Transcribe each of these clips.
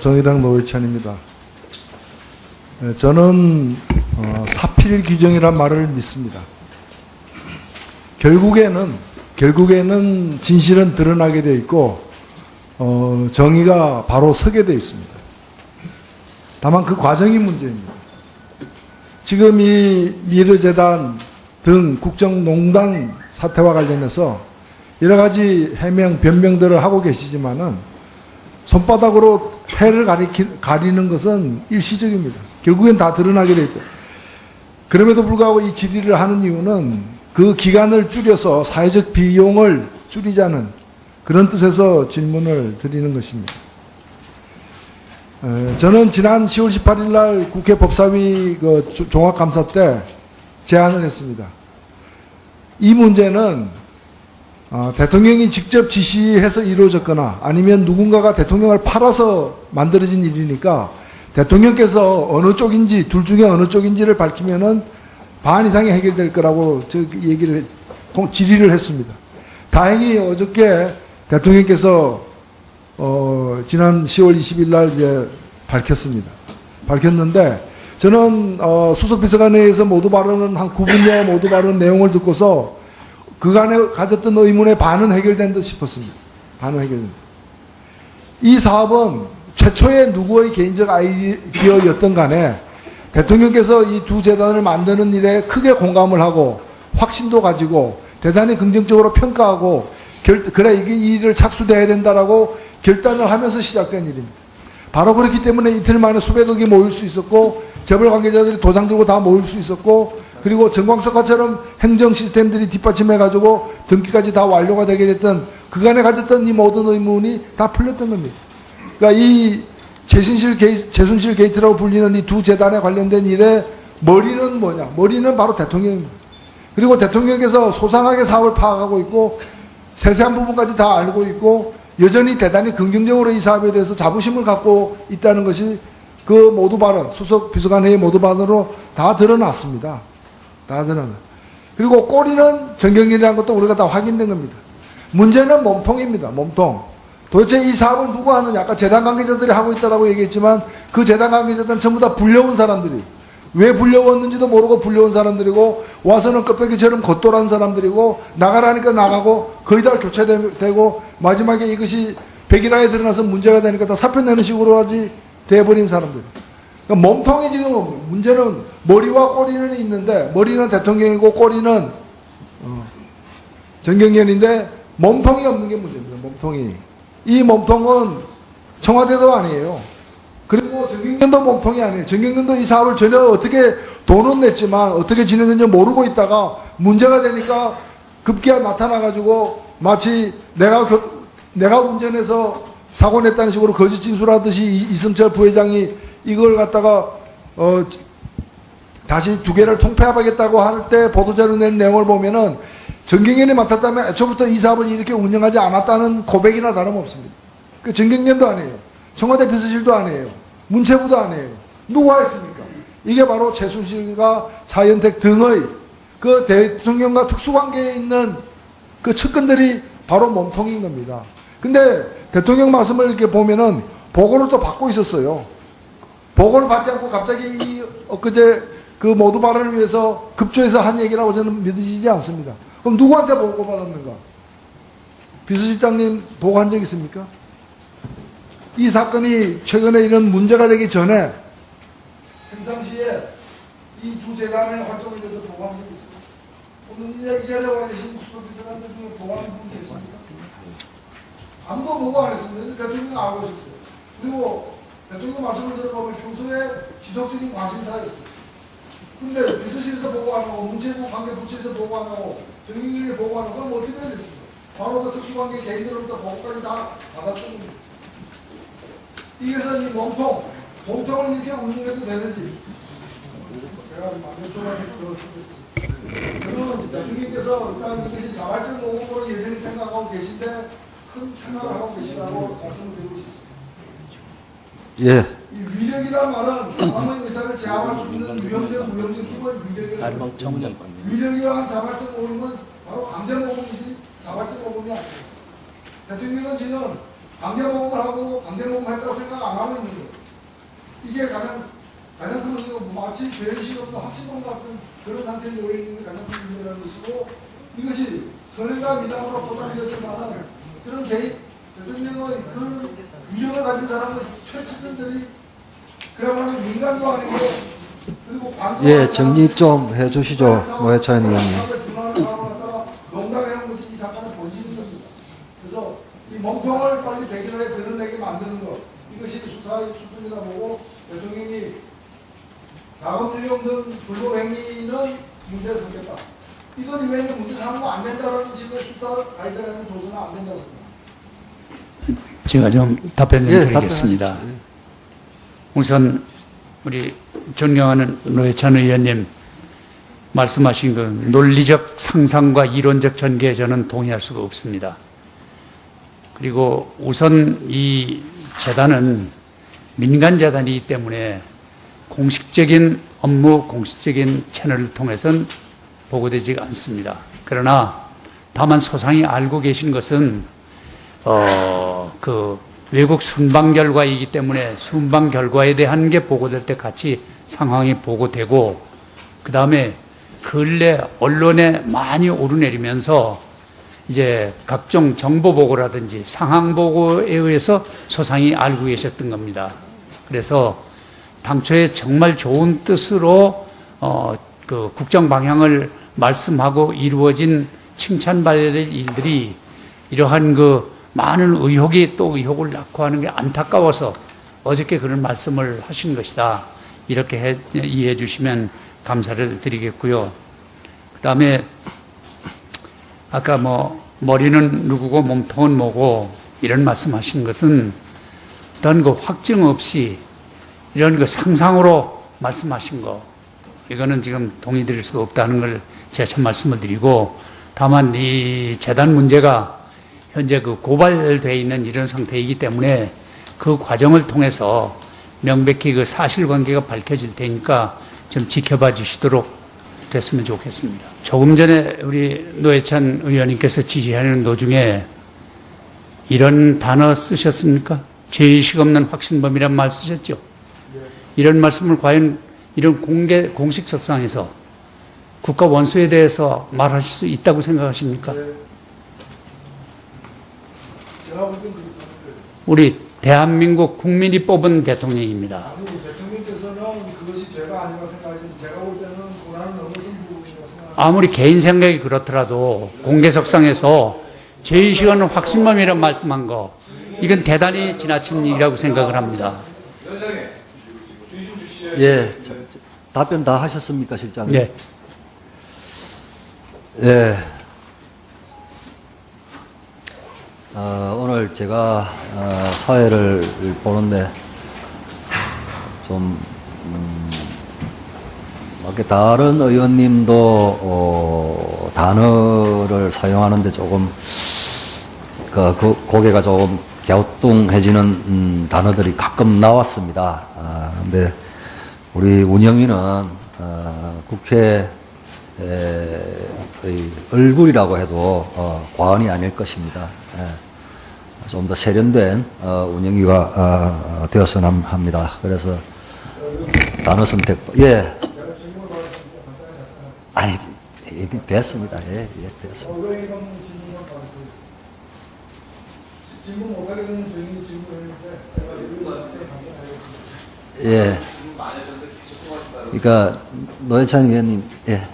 정의당 노회찬입니다. 저는 사필 규정이란 말을 믿습니다. 결국에는 진실은 드러나게 되어 있고 정의가 바로 서게 되어 있습니다. 다만 그 과정이 문제입니다. 지금 이 미르재단 등 국정농단 사태와 관련해서 여러 가지 해명, 변명들을 하고 계시지만은 손바닥으로 해를 가리는 것은 일시적입니다. 결국엔 다 드러나게 되어 있고, 그럼에도 불구하고 이 질의를 하는 이유는 그 기간을 줄여서 사회적 비용을 줄이자는 그런 뜻에서 질문을 드리는 것입니다. 저는 지난 10월 18일 날 국회 법사위 종합감사 때 제안을 했습니다. 이 문제는 대통령이 직접 지시해서 이루어졌거나 아니면 누군가가 대통령을 팔아서 만들어진 일이니까 대통령께서 어느 쪽인지, 둘 중에 어느 쪽인지를 밝히면은 반 이상이 해결될 거라고 질의를 했습니다. 다행히 어저께 대통령께서 지난 10월 20일 날 이제 밝혔는데, 저는 수석비서관회의에서 모두 발언은 한 9분여 모두 발언 내용을 듣고서 그간에 가졌던 의문의 반은 해결된 듯 싶었습니다. 반은 해결된 듯. 이 사업은 최초의 누구의 개인적 아이디어였던 간에 대통령께서 이 두 재단을 만드는 일에 크게 공감을 하고 확신도 가지고 대단히 긍정적으로 평가하고 그래 이게 이 일을 착수돼야 된다라고 결단을 하면서 시작된 일입니다. 바로 그렇기 때문에 이틀 만에 수백억이 모일 수 있었고 재벌 관계자들이 도장 들고 다 모일 수 있었고, 그리고 정광석화처럼 행정 시스템들이 뒷받침해가지고 등기까지 다 완료가 되게 됐던 그간에 가졌던 이 모든 의문이 다 풀렸던 겁니다. 그러니까 이 최순실 게이트라고 불리는 이 두 재단에 관련된 일의 머리는 뭐냐? 머리는 바로 대통령입니다. 그리고 대통령께서 소상하게 사업을 파악하고 있고 세세한 부분까지 다 알고 있고 여전히 대단히 긍정적으로 이 사업에 대해서 자부심을 갖고 있다는 것이 그 모두 발언, 수석 비서관회의 모두 발언으로 다 드러났습니다. 다 드러나. 그리고 꼬리는 정경련이라는 것도 우리가 다 확인된 겁니다. 문제는 몸통입니다. 몸통. 도대체 이 사업을 누가 하느냐? 아까 재단 관계자들이 하고 있다고 얘기했지만 그 재단 관계자들은 전부 다 불려온 사람들이, 왜 불려왔는지도 모르고 불려온 사람들이고 와서는 껍데기처럼 겉돌한 사람들이고 나가라니까 나가고 거의 다 교체되고 마지막에 이것이 백일화에 드러나서 문제가 되니까 다 사표 내는 식으로 하지 돼버린 사람들. 그러니까 몸통이 지금 문제는 머리와 꼬리는 있는데 머리는 대통령이고 꼬리는 정경련인데 몸통이 없는 게 문제입니다. 몸통이. 이 몸통은 청와대도 아니에요. 그리고 정경련도 몸통이 아니에요. 정경련도 이 사업을 전혀 어떻게 돈은 냈지만 어떻게 진행했는지 모르고 있다가 문제가 되니까 급기야 나타나가지고 마치 내가 운전해서 사고 냈다는 식으로 거짓 진술하듯이 이승철 부회장이 이걸 갖다가 다시 두 개를 통폐합하겠다고 할 때 보도자료 낸 내용을 보면은 정경련이 맡았다면 애초부터 이 사업을 이렇게 운영하지 않았다는 고백이나 다름없습니다. 그 정경련도 아니에요. 청와대 비서실도 아니에요. 문체부도 아니에요. 누가 했습니까? 이게 바로 최순실과 차현택 등의 그 대통령과 특수관계에 있는 그 측근들이 바로 몸통인 겁니다. 근데 대통령 말씀을 이렇게 보면은 보고를 또 받고 있었어요. 보고를 받지 않고 갑자기 엊그제 그 모두 발언을 위해서 급조해서 한 얘기라고 저는 믿어지지 않습니다. 그럼 누구한테 보고받았는가? 비서실장님 보고한 적 있습니까? 이 사건이 최근에 이런 문제가 되기 전에 평상시에 이 두 재단의 활동에 대해서 보고한 적이 있습니다. 오늘 이 자리에 와 계신 수석비서관들 중에 보고한 분 계십니까? 아무도 보고 안 했습니다. 대통령이 알고 있었어요. 그리고 대통령 말씀을 들어보면 평소에 지속적인 관심사였습니다. 근데 비서실에서 보고 안 하고 문체부 관계부처에서 보고 안 하고 정경련이 보고 안 하고 그럼 어떻게 해야 됐습니까? 바로 그 특수관계 개인으로부터 보고까지 다 받았던 겁니다. 이래서 이 몸통을 이렇게 운영해도 되는지 제가 만족하게 들었습니다. 저는 대통령께서 일단 이것이 자발적 모금으로 예전에 생각하고 계신데 큰 생각을 하고 계시다고 말씀을 드리고 싶습니다. 예. 이 위력이란 말은 상황의 의사를 제압할 수 있는 무형적 힘을 위력이라고 합니다. 위력이와 자발적 모금은 바로 강제 모금이지 자발적 모금이 아니에요. 대통령은 지금 강제모금을 하고 강제모금했다고 생각 안 하고 있는 거예요. 이게 가장 큰 문제가 마치 죄의식 없는 확신범 같은 그런 상태에 놓여 있는 게 가장 큰 문제라는 것이고, 이것이 선행과 미담으로 포장되었지만 그런 개인 대통령의 그 위력을 가진 사람의 최측근들이 그야말로 민간도 아니고 그리고 관도 예, 정리 좀 해주시죠, 노회찬 의원님. 농담하는 것이 이 사건의 본질인 겁니다. 그래서 이 멍청을 빨리 백일하게 드러내게 만드는 것, 이것이 수사의 수준이다 보고 대통령이 자금줄이 없는 불법행위는 문제를 삼겠다. 이것 이외에는 문제 삼으면 안 된다는 식의 수사 가이드라인을 줘서는 안 된다고 생각합니다. 제가 좀 답변 좀 예, 드리겠습니다. 답변하십시오. 우선 우리 존경하는 노회찬 의원님 말씀하신 그 논리적 상상과 이론적 전개에 저는 동의할 수가 없습니다. 그리고 우선 이 재단은 민간재단이기 때문에 공식적인 업무, 공식적인 채널을 통해서는 보고되지 않습니다. 그러나 다만 소상히 알고 계신 것은 그 외국 순방 결과이기 때문에 순방 결과에 대한 게 보고될 때 같이 상황이 보고되고, 그 다음에 근래 언론에 많이 오르내리면서 이제 각종 정보 보고라든지 상황 보고에 의해서 소상히 알고 계셨던 겁니다. 그래서 당초에 정말 좋은 뜻으로 그 국정 방향을 말씀하고 이루어진 칭찬받아야 될 일들이 이러한 그 많은 의혹이 또 의혹을 낳고 하는 게 안타까워서 어저께 그런 말씀을 하신 것이다. 이렇게 이해해 주시면 감사를 드리겠고요. 그 다음에 아까 뭐 머리는 누구고 몸통은 뭐고 이런 말씀하신 것은 어떤 그 확증 없이 이런 그 상상으로 말씀하신 거, 이거는 지금 동의드릴 수 없다는 걸 재차 말씀을 드리고, 다만 이 재단 문제가 현재 그 고발되어 있는 이런 상태이기 때문에 그 과정을 통해서 명백히 그 사실관계가 밝혀질 테니까 좀 지켜봐 주시도록 됐으면 좋겠습니다. 조금 전에 우리 노회찬 의원님께서 지시하는 도중에 이런 단어 쓰셨습니까? 죄의식 없는 확신범이란 말 쓰셨죠? 이런 말씀을 과연 이런 공식 석상에서 국가 원수에 대해서 말하실 수 있다고 생각하십니까? 우리 대한민국 국민이 뽑은 대통령입니다. 아니, 대통령께서는 그것이 죄가 아니라고 생각하시는데 제가 볼 때는 고난을 넘어선 부분이라고 생각합니다. 아무리 개인 생각이 그렇더라도 공개석상에서 죄의식 없는 확신범이란 말씀한 거, 이건 대단히 지나친 일이라고 생각을 합니다. 예, 답변 다 하셨습니까, 실장님? 네. 예. 오늘 제가 사회를 보는데 좀 이렇게 다른 의원님도 단어를 사용하는데 조금 그 고개가 조금 갸우뚱해지는 단어들이 가끔 나왔습니다. 근데 우리 운영위는 국회 얼굴이라고 해도 과언이 아닐 것입니다. 좀 더 세련된 운영위가 되었으면 합니다. 그래서 단어 선택도 아니 됐습니다. 예, 됐습니다. 질문 못하게 되는 질문을 했는데 예. 그러니까 노회찬 위원님, 예.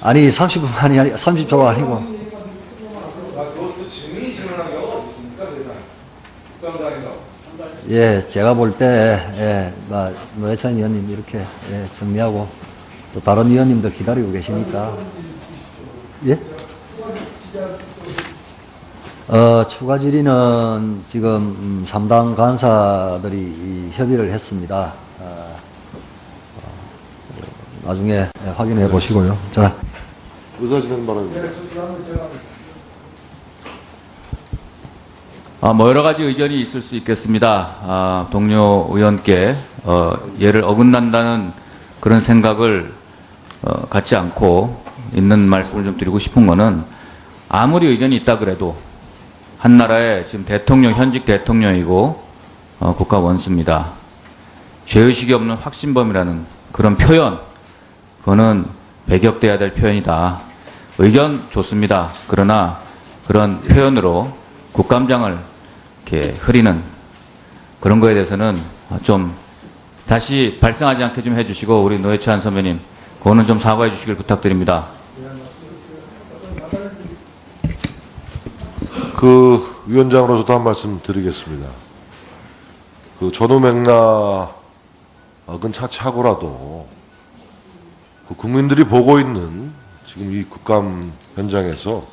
아니 30분만이 아니 30초가 아니고. 예, 제가 볼 때 노회찬 위원님 이렇게 정리하고 또 다른 위원님들 기다리고 계시니까 예. 추가 질의는 지금 3당 간사들이 협의를 했습니다. 나중에 확인해 보시고요. 자, 의사진행 바랍니다. 뭐 여러 가지 의견이 있을 수 있겠습니다. 동료 의원께 예를 어긋난다는 그런 생각을 갖지 않고 있는 말씀을 좀 드리고 싶은 거는, 아무리 의견이 있다 그래도 한 나라의 지금 대통령, 현직 대통령이고 국가 원수입니다. 죄의식이 없는 확신범이라는 그런 표현, 그거는 배격돼야 될 표현이다. 의견 좋습니다. 그러나 그런 표현으로 국감장을 이렇게 흐리는 그런 거에 대해서는 좀 다시 발생하지 않게 좀 해주시고, 우리 노회찬 선배님, 그거는 좀 사과해 주시길 부탁드립니다. 위원장으로서도 한 말씀 드리겠습니다. 전후 맥락은 차치하고라도 국민들이 보고 있는 지금 이 국감 현장에서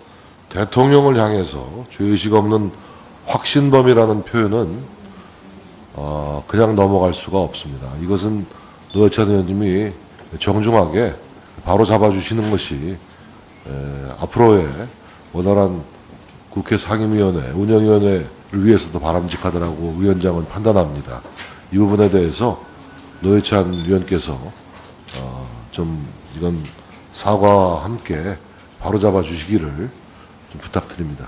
대통령을 향해서 죄의식 없는 확신범이라는 표현은 그냥 넘어갈 수가 없습니다. 이것은 노회찬 의원님이 정중하게 바로 잡아주시는 것이 앞으로의 원활한 국회 상임위원회, 운영위원회를 위해서도 바람직하다라고 위원장은 판단합니다. 이 부분에 대해서 노회찬 위원께서 좀 이건 사과와 함께 바로 잡아주시기를 좀 부탁드립니다.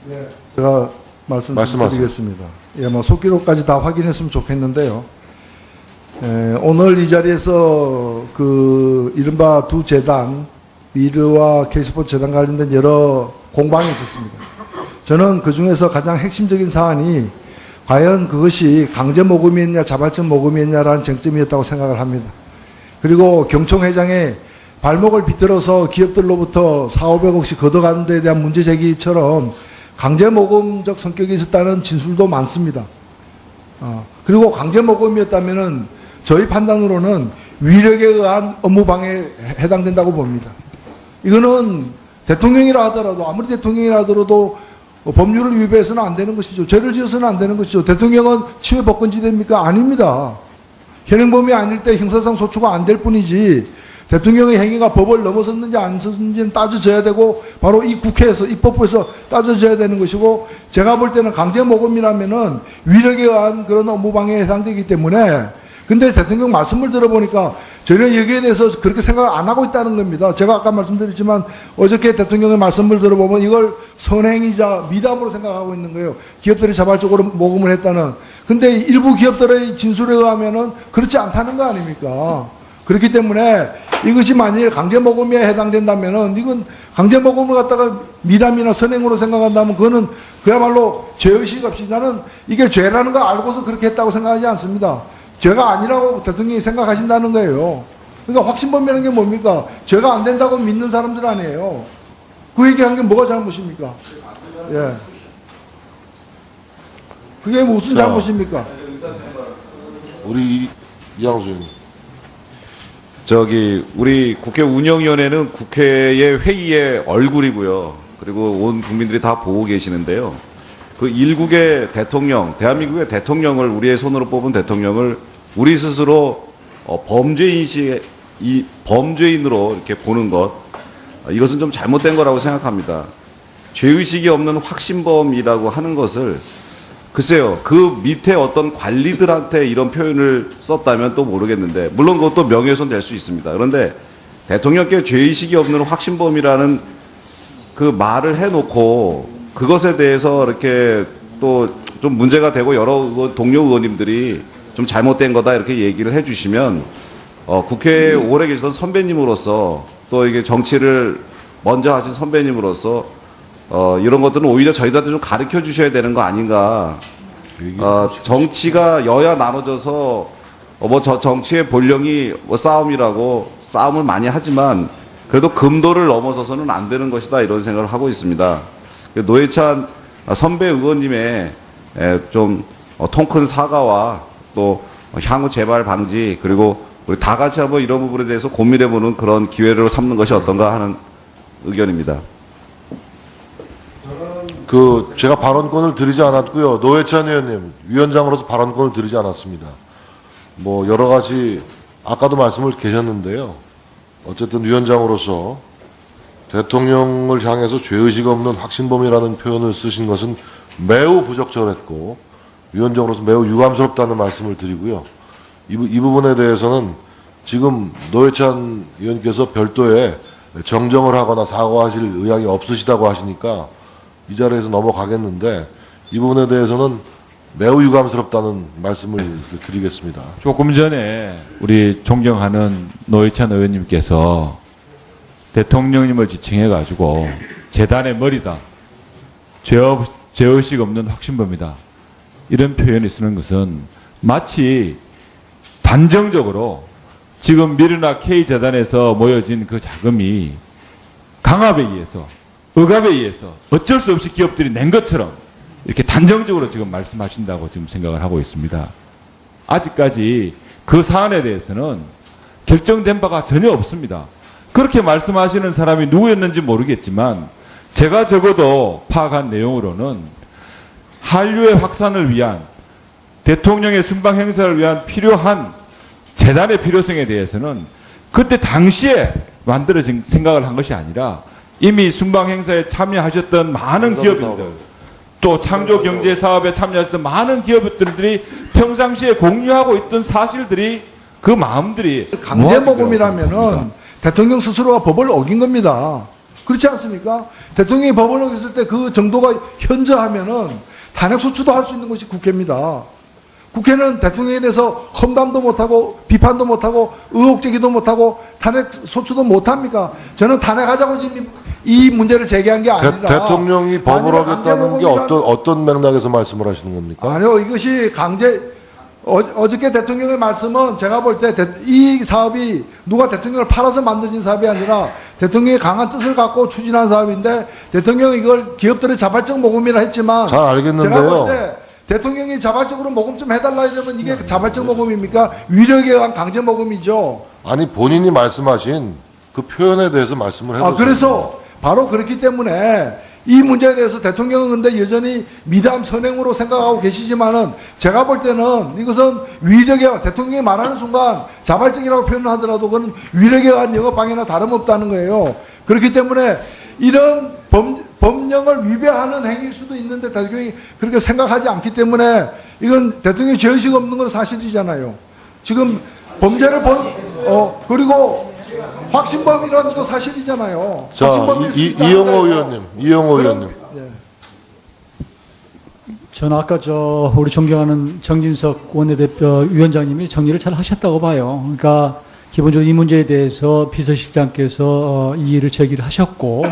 예, 제가 말씀드리겠습니다. 예, 뭐 속기록까지 다 확인했으면 좋겠는데요. 오늘 이 자리에서 이른바 두 재단, 미르와 K스포츠 재단 관련된 여러 공방이 있었습니다. 저는 그 중에서 가장 핵심적인 사안이 과연 그것이 강제 모금이었냐 자발적 모금이었냐라는 쟁점이었다고 생각을 합니다. 그리고 경총 회장의 발목을 비틀어서 기업들로부터 400~500억씩 걷어가는 데 대한 문제 제기처럼 강제 모금적 성격이 있었다는 진술도 많습니다. 그리고 강제 모금이었다면은 저희 판단으로는 위력에 의한 업무 방해에 해당된다고 봅니다. 이거는 대통령이라 하더라도, 아무리 대통령이라 하더라도 법률을 위배해서는 안 되는 것이죠. 죄를 지어서는 안 되는 것이죠. 대통령은 치외 법권지대입니까? 아닙니다. 현행범이 아닐 때 형사상 소추가 안 될 뿐이지, 대통령의 행위가 법을 넘어섰는지 안 섰는지는 따져져야 되고, 바로 이 국회에서, 입법부에서 따져져야 되는 것이고, 제가 볼 때는 강제 모금이라면은 위력에 의한 그런 업무방해에 해당되기 때문에, 근데 대통령 말씀을 들어보니까 전혀 여기에 대해서 그렇게 생각을 안 하고 있다는 겁니다. 제가 아까 말씀드렸지만 어저께 대통령의 말씀을 들어보면 이걸 선행이자 미담으로 생각하고 있는 거예요. 기업들이 자발적으로 모금을 했다는. 근데 일부 기업들의 진술에 의하면은 그렇지 않다는 거 아닙니까? 그렇기 때문에 이것이 만일 강제 모금에 해당된다면은, 이건 강제 모금을 갖다가 미담이나 선행으로 생각한다면 그거는 그야말로 죄의식 없이, 나는 이게 죄라는 거 알고서 그렇게 했다고 생각하지 않습니다. 죄가 아니라고 대통령이 생각하신다는 거예요. 그러니까 확신범이라는 게 뭡니까? 죄가 안 된다고 믿는 사람들 아니에요. 그 얘기한 게 뭐가 잘못입니까? 예. 그게 무슨 잘못입니까? 우리 이양수 의원님. 우리 국회 운영위원회는 국회의 회의의 얼굴이고요. 그리고 온 국민들이 다 보고 계시는데요. 그 일국의 대통령, 대한민국의 대통령을, 우리의 손으로 뽑은 대통령을 우리 스스로 범죄인으로 이렇게 보는 것, 이것은 좀 잘못된 거라고 생각합니다. 죄의식이 없는 확신범이라고 하는 것을, 글쎄요, 그 밑에 어떤 관리들한테 이런 표현을 썼다면 또 모르겠는데, 물론 그것도 명예훼손 될 수 있습니다. 그런데 대통령께 죄의식이 없는 확신범이라는 그 말을 해놓고 그것에 대해서 이렇게 또 좀 문제가 되고 여러 동료 의원님들이 좀 잘못된 거다 이렇게 얘기를 해주시면, 국회에 오래 계시던 선배님으로서, 또 이게 정치를 먼저 하신 선배님으로서 이런 것들은 오히려 저희들한테 좀 가르쳐 주셔야 되는 거 아닌가. 정치가 여야 나눠져서 정치의 본령이 싸움이라고 싸움을 많이 하지만 그래도 금도를 넘어서서는 안 되는 것이다, 이런 생각을 하고 있습니다. 노회찬 선배 의원님의 좀 통큰 사과와 또 향후 재발 방지, 그리고 우리 다 같이 한번 이런 부분에 대해서 고민해보는 그런 기회를 삼는 것이 어떤가 하는 의견입니다. 제가 발언권을 드리지 않았고요. 노회찬 의원님, 위원장으로서 발언권을 드리지 않았습니다. 여러 가지, 아까도 말씀을 계셨는데요. 어쨌든 위원장으로서 대통령을 향해서 죄의식 없는 확신범이라는 표현을 쓰신 것은 매우 부적절했고, 위원장으로서 매우 유감스럽다는 말씀을 드리고요. 이 부분에 대해서는 지금 노회찬 의원께서 별도의 정정을 하거나 사과하실 의향이 없으시다고 하시니까 이 자리에서 넘어가겠는데 이 부분에 대해서는 매우 유감스럽다는 말씀을 드리겠습니다. 조금 전에 우리 존경하는 노회찬 의원님께서 대통령님을 지칭해가지고 재단의 머리다, 죄의식 없는 확신범이다, 이런 표현을 쓰는 것은 마치 단정적으로 지금 미르나 K재단에서 모여진 그 자금이 강압에 의해서, 억압에 의해서 어쩔 수 없이 기업들이 낸 것처럼 이렇게 단정적으로 지금 말씀하신다고 지금 생각을 하고 있습니다. 아직까지 그 사안에 대해서는 결정된 바가 전혀 없습니다. 그렇게 말씀하시는 사람이 누구였는지 모르겠지만 제가 적어도 파악한 내용으로는 한류의 확산을 위한, 대통령의 순방 행사를 위한 필요한 재단의 필요성에 대해서는 그때 당시에 만들어진 생각을 한 것이 아니라 이미 순방 행사에 참여하셨던 많은 기업인들, 또 창조 경제 사업에 참여하셨던 많은 기업들이 평상시에 공유하고 있던 사실들이, 그 마음들이 강제 모금이라면은 대통령 스스로가 법을 어긴 겁니다. 그렇지 않습니까? 대통령이 법을 어겼을 때 그 정도가 현저하면은 탄핵 소추도 할 수 있는 것이 국회입니다. 국회는 대통령에 대해서 험담도 못하고 비판도 못하고 의혹 제기도 못하고 탄핵 소추도 못합니까? 저는 탄핵하자고 지금 이 문제를 제기한 게 아니라 대통령이 법을 아니라 어겼다는 게 강제모금이란- 어떤 맥락에서 말씀을 하시는 겁니까? 아니요, 이것이 어저께 대통령의 말씀은 제가 볼 때 이 사업이 누가 대통령을 팔아서 만들어진 사업이 아니라 대통령의 강한 뜻을 갖고 추진한 사업인데, 대통령이 이걸 기업들의 자발적 모금이라 했지만 잘 알겠는데요. 제가 볼 때 대통령이 자발적으로 모금 좀 해달라 이러면 이게 자발적 모금입니까? 위력에 의한 강제 모금이죠. 아니 본인이 말씀하신 그 표현에 대해서 말씀을 해보세요. 그래서 바로 그렇기 때문에 이 문제에 대해서 대통령은 근데 여전히 미담 선행으로 생각하고 계시지만은 제가 볼 때는 이것은 위력에, 대통령이 말하는 순간 자발적이라고 표현을 하더라도 그건 위력에 의한 영업방해나 다름없다는 거예요. 그렇기 때문에 이런 법령을 위배하는 행위일 수도 있는데 대통령이 그렇게 생각하지 않기 때문에 이건 대통령이 죄의식 없는 건 사실이잖아요. 지금 범죄를 그리고 확신범이라는 것도 사실이잖아요. 자, 확신범일 수 있다. 이영호 의원님. 저는 아까 우리 존경하는 정진석 원내대표 위원장님이 정리를 잘 하셨다고 봐요. 그러니까 기본적으로 이 문제에 대해서 비서실장께서 이의를 제기를 하셨고,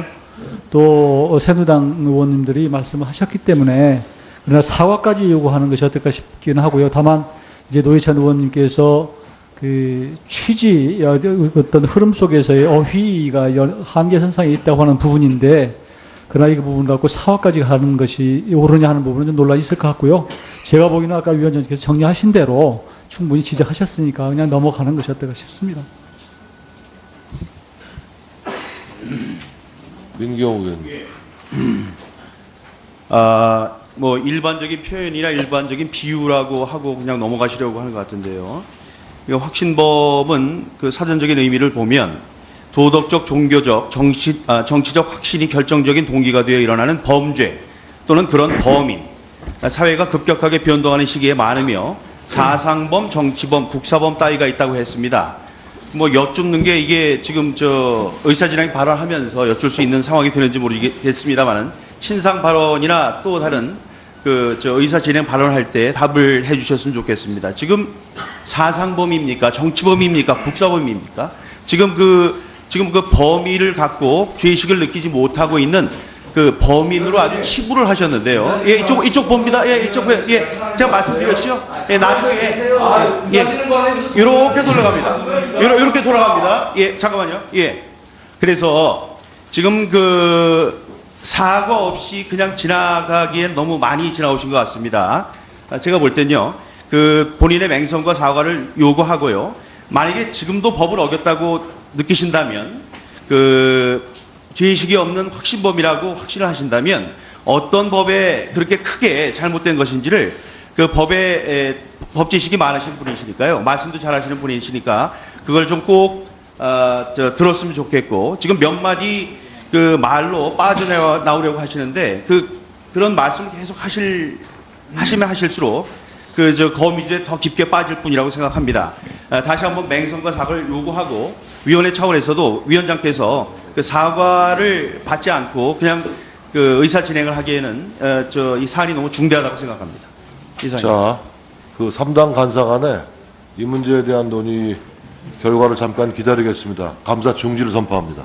또 새누당 의원님들이 말씀을 하셨기 때문에, 그러나 사과까지 요구하는 것이 어떨까 싶기는 하고요. 다만 이제 노회찬 의원님께서 그 취지, 어떤 흐름 속에서의 어휘가 한계선상에 있다고 하는 부분인데, 그러나 이 부분 갖고 사과까지 하는 것이 옳으냐 하는 부분은 좀 논란이 있을 것 같고요. 제가 보기에는 아까 위원장님께서 정리하신 대로 충분히 지적하셨으니까 그냥 넘어가는 것이 어떨까 싶습니다. 민경호 의원님. 뭐 일반적인 표현이나 일반적인 비유라고 하고 그냥 넘어가시려고 하는 것 같은데요. 이 확신범은 그 사전적인 의미를 보면 도덕적, 종교적, 정치적 확신이 결정적인 동기가 되어 일어나는 범죄 또는 그런 범인, 사회가 급격하게 변동하는 시기에 많으며 사상범, 정치범, 국사범 따위가 있다고 했습니다. 뭐 여쭙는 게 이게 지금 의사진행이 발언하면서 여쭐 수 있는 상황이 되는지 모르겠습니다만은 신상 발언이나 또 다른 의사진행 발언할 때 답을 해주셨으면 좋겠습니다. 지금 사상범입니까? 정치범입니까? 국사범입니까? 지금 그 범위를 갖고 죄의식을 느끼지 못하고 있는 그 범인으로 아주 치부를 하셨는데요. 예, 이쪽 봅니다. 예, 제가 말씀드렸죠? 예, 나중에, 이렇게 돌아갑니다. 이렇게 돌아갑니다. 예, 잠깐만요. 예. 그래서 지금 사과 없이 그냥 지나가기엔 너무 많이 지나오신 것 같습니다. 제가 볼 땐요, 본인의 맹성과 사과를 요구하고요. 만약에 지금도 법을 어겼다고 느끼신다면, 죄의식이 없는 확신범이라고 확신을 하신다면, 어떤 법에 그렇게 크게 잘못된 것인지를 법에, 법지식이 많으신 분이시니까요. 말씀도 잘 하시는 분이시니까, 그걸 좀 꼭, 들었으면 좋겠고, 지금 몇 마디 말로 빠져나오려고 하시는데, 그런 말씀을 계속 하시면 하실수록, 거미줄에 더 깊게 빠질 뿐이라고 생각합니다. 다시 한번 맹성과 사과를 요구하고, 위원회 차원에서도 위원장께서 사과를 받지 않고 그냥 그 의사 진행을 하기에는 이 사안이 너무 중대하다고 생각합니다. 이상입니다. 자, 그 3당 간사간에 이 문제에 대한 논의 결과를 잠깐 기다리겠습니다. 감사 중지를 선포합니다.